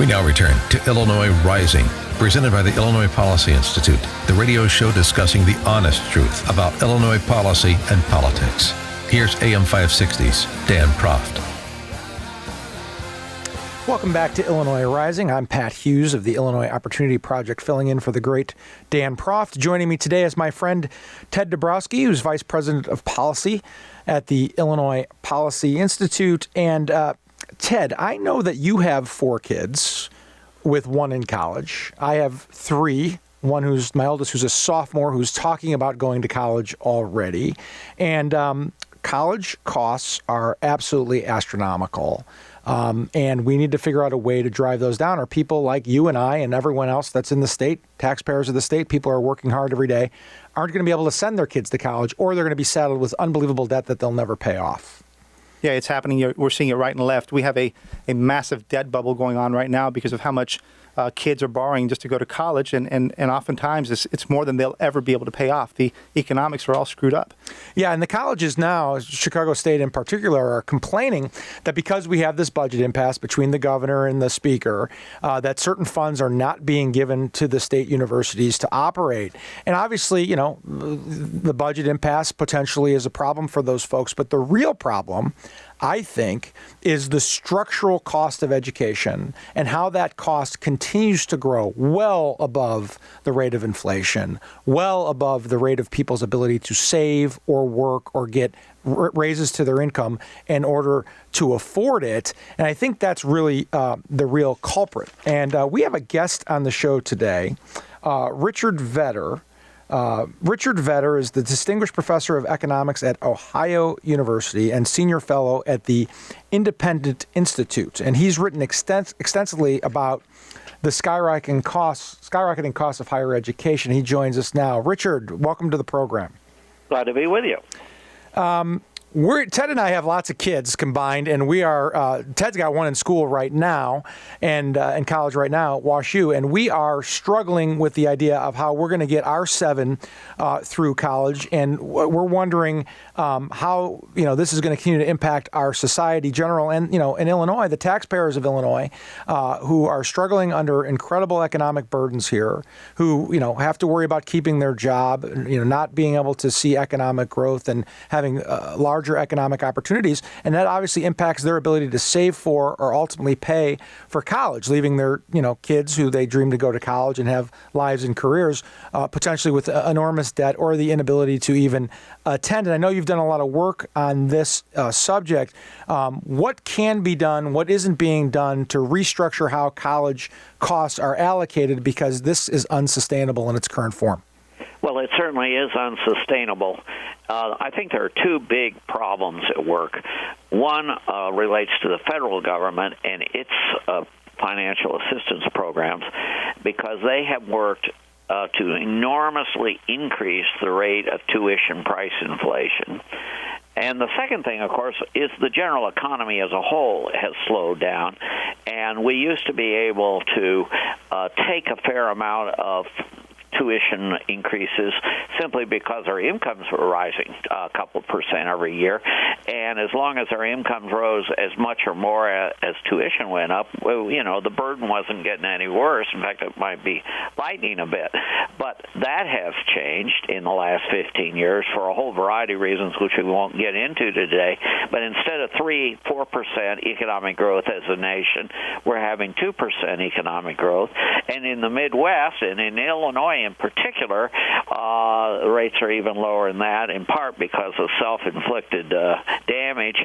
We now return to Illinois Rising, presented by the Illinois Policy Institute, the radio show discussing the honest truth about Illinois policy and politics. Here's AM 560's Dan Proft. Welcome back to Illinois Rising. I'm Pat Hughes of the Illinois Opportunity Project, filling in for the great Dan Proft. Joining me today is my friend Ted Dabrowski, who's Vice President of Policy at the Illinois Policy Institute. And Ted, I know that you have 4 kids, with 1 in college. I have 3. One who's my eldest, who's a sophomore, who's talking about going to college already. And college costs are absolutely astronomical. And we need to figure out a way to drive those down, or people like you and I and everyone else that's in the state, taxpayers of the state, people who are working hard every day, aren't going to be able to send their kids to college, or they're going to be saddled with unbelievable debt that they'll never pay off. Yeah, it's happening. We're seeing it right and left. We have a massive debt bubble going on right now because of how much kids are borrowing just to go to college, and oftentimes it's more than they'll ever be able to pay off. The economics are all screwed up. Yeah, and the colleges now, Chicago State in particular, are complaining that because we have this budget impasse between the governor and the speaker, that certain funds are not being given to the state universities to operate. And obviously, you know, the budget impasse potentially is a problem for those folks, but the real problem, I think, is the structural cost of education and how that cost continues to grow well above the rate of inflation, well above the rate of people's ability to save or work or get raises to their income in order to afford it. And I think that's really the real culprit. And we have a guest on the show today, Richard Vedder. Richard Vedder is the Distinguished Professor of Economics at Ohio University and Senior Fellow at the Independent Institute. And he's written extensively about the skyrocketing costs of higher education. He joins us now. Richard, welcome to the program. Glad to be with you. Ted and I have lots of kids combined, and we are, Ted's got 1 in school right now, and in college right now at WashU, and we are struggling with the idea of how we're going to get our 7 through college, and we're wondering how, you know, this is going to continue to impact our society general, and, you know, in Illinois, the taxpayers of Illinois, who are struggling under incredible economic burdens here, who, you know, have to worry about keeping their job, you know, not being able to see economic growth and having large economic opportunities, and that obviously impacts their ability to save for or ultimately pay for college, leaving their, you know, kids who they dream to go to college and have lives and careers potentially with enormous debt or the inability to even attend. And I know you've done a lot of work on this subject. What can be done? What isn't being done to restructure how college costs are allocated, because this is unsustainable in its current form? Well, it certainly is unsustainable. I think there are 2 big problems at work. One relates to the federal government and its financial assistance programs, because they have worked to enormously increase the rate of tuition price inflation. And the second thing, of course, is the general economy as a whole has slowed down, and we used to be able to take a fair amount of tuition increases simply because our incomes were rising a couple percent every year. And as long as our incomes rose as much or more as tuition went up, well, you know, the burden wasn't getting any worse. In fact, it might be lightening a bit. But that has changed in the last 15 years for a whole variety of reasons, which we won't get into today. But instead of 3-4% economic growth as a nation, we're having 2% economic growth. And in the Midwest and in Illinois in particular, the rates are even lower than that, in part because of self-inflicted damage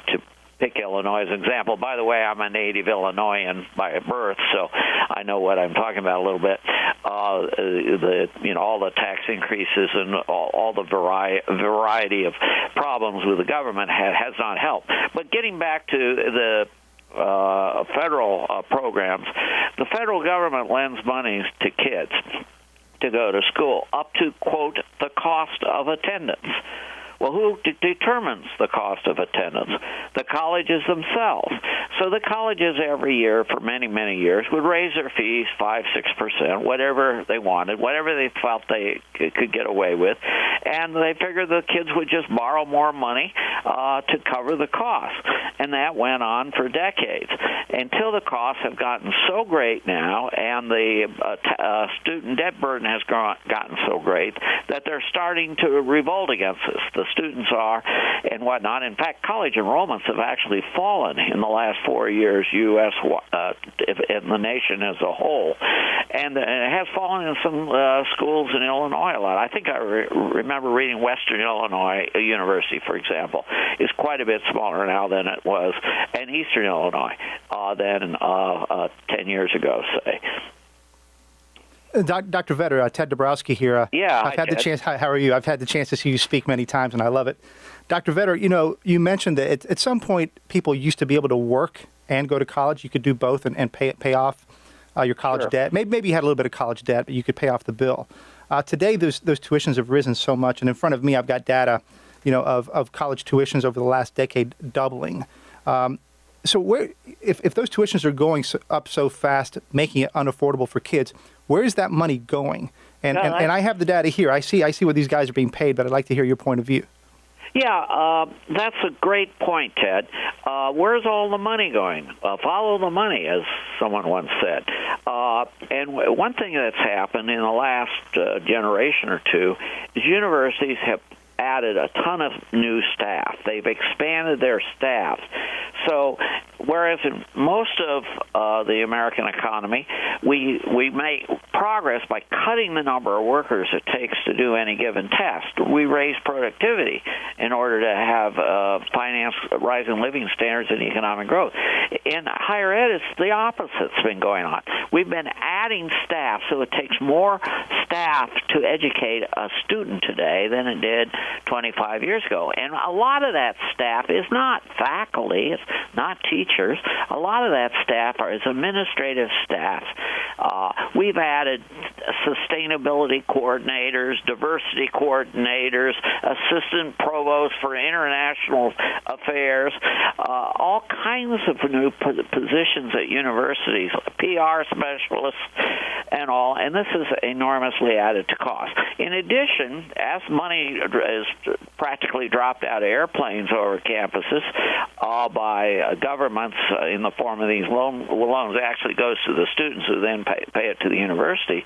to pick Illinois as an example. By the way, I'm a native Illinoisan by birth, so I know what I'm talking about a little bit. All the tax increases and all the variety of problems with the government has not helped. But getting back to the federal programs, the federal government lends money to kids to go to school up to, quote, the cost of attendance. Well, who determines the cost of attendance? The colleges themselves. So the colleges every year for many, many years would raise their fees 5-6%, whatever they wanted, whatever they felt they could get away with, and they figured the kids would just borrow more money to cover the cost. And that went on for decades until the costs have gotten so great now, and the student debt burden has gotten so great that they're starting to revolt against this. The students are and whatnot. In fact, college enrollments have actually fallen in the last 4 years, U.S. In the nation as a whole. And it has fallen in some schools in Illinois a lot. I think I remember reading Western Illinois University, for example, is quite a bit smaller now than it was, and Eastern Illinois than 10 years ago, say. Dr. Vetter, Ted Dabrowski here. Yeah, I've had the chance. How are you? I've had the chance to see you speak many times, and I love it. Dr. Vetter, you mentioned that at some point people used to be able to work and go to college. You could do both and pay off your college debt. Maybe you had a little bit of college debt, but you could pay off the bill. Today, those tuitions have risen so much, and in front of me, I've got data, of college tuitions over the last decade doubling. So if those tuitions are going up so fast, making it unaffordable for kids, where is that money going? And I have the data here. I see what these guys are being paid, but I'd like to hear your point of view. Yeah, that's a great point, Ted. Where's all the money going? Follow the money, as someone once said. And one thing that's happened in the last generation or two is universities have added a ton of new staff. They've expanded their staff. So whereas in most of the American economy, we make progress by cutting the number of workers it takes to do any given task. We raise productivity in order to have rising living standards and economic growth. In higher ed, it's the opposite's been going on. We've been adding staff, so it takes more staff to educate a student today than it did 25 years ago. And a lot of that staff is not faculty, it's not teachers. A lot of that staff is administrative staff. We've added sustainability coordinators, diversity coordinators, assistant provosts for international affairs, all kinds of new positions at universities, PR specialists and all, and this is enormously added to cost. In addition, as money is practically dropped out of airplanes over campuses by governments in the form of these loans, it actually goes to the students who then pay it to the university.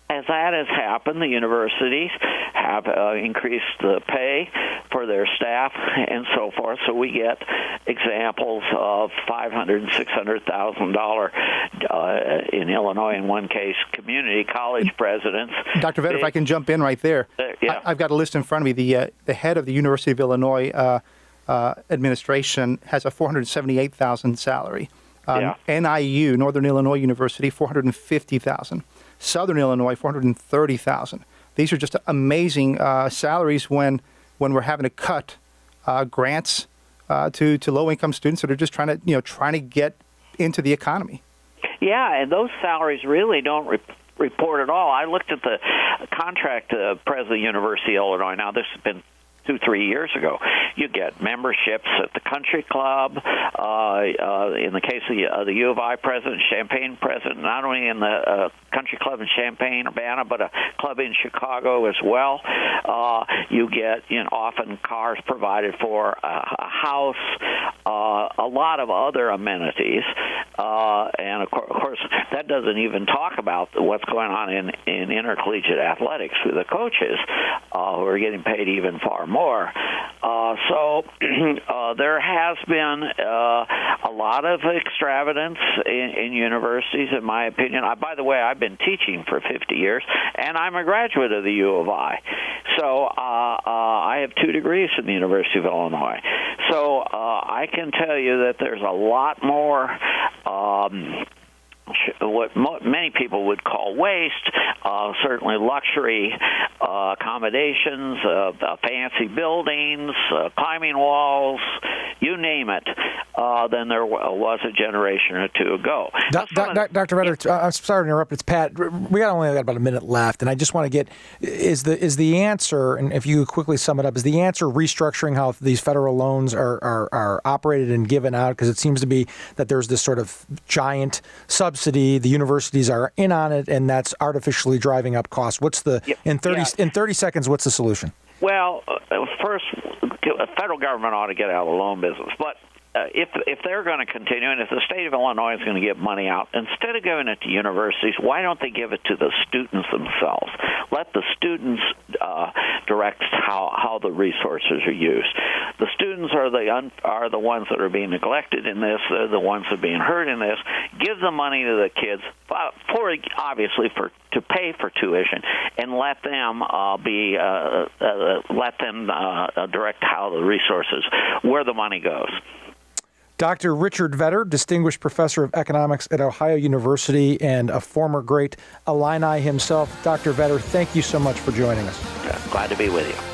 As that has happened, the universities have increased the pay for their staff and so forth. So we get examples of $500,000 and $600,000 in Illinois, in one case, community college presidents. Dr. Vetter, if I can jump in right there, yeah. I've got a list in front of me. The head of the University of Illinois administration has a $478,000 salary. NIU, Northern Illinois University, $450,000. Southern Illinois, $430,000. These are just amazing salaries when we're having to cut grants to low-income students that are just trying to get into the economy. Yeah, and those salaries really don't report at all. I looked at the contract president of the University of Illinois. Now, this has been 2-3 years ago. You get memberships at the country club. In the case of the U of I president, Champaign president, not only in the country club in Champaign, Urbana, but a club in Chicago as well. You get often cars provided for, a house, a lot of other amenities, and of course that doesn't even talk about what's going on in intercollegiate athletics with the coaches who are getting paid even far more. So there has been a lot of extravagance in universities, in my opinion. By the way, I've been teaching for 50 years, and I'm a graduate of the U of I. So I have 2 degrees from the University of Illinois. So I can tell you that there's a lot more what many people would call waste, certainly luxury accommodations, fancy buildings, climbing walls, you name it, than there was a generation or two ago. Dr. Vetter, I'm sorry to interrupt. It's Pat. We only got about a minute left, and I just want to get is the answer, and if you quickly sum it up, is the answer restructuring how these federal loans are operated and given out? Because it seems to be that there's this sort of giant subsidy. The universities are in on it, and that's artificially driving up costs. What's the in 30 seconds? What's the solution? Well, first, the federal government ought to get out of the loan business, but if they're going to continue, and if the state of Illinois is going to give money out, instead of giving it to universities, why don't they give it to the students themselves? Let the students direct how the resources are used. The students are the ones that are being neglected in this. They're the ones that are being hurt in this. Give the money to the kids to pay for tuition, and let them direct how the resources, where the money goes. Dr. Richard Vetter, Distinguished Professor of Economics at Ohio University and a former great Illini himself. Dr. Vetter, thank you so much for joining us. Glad to be with you.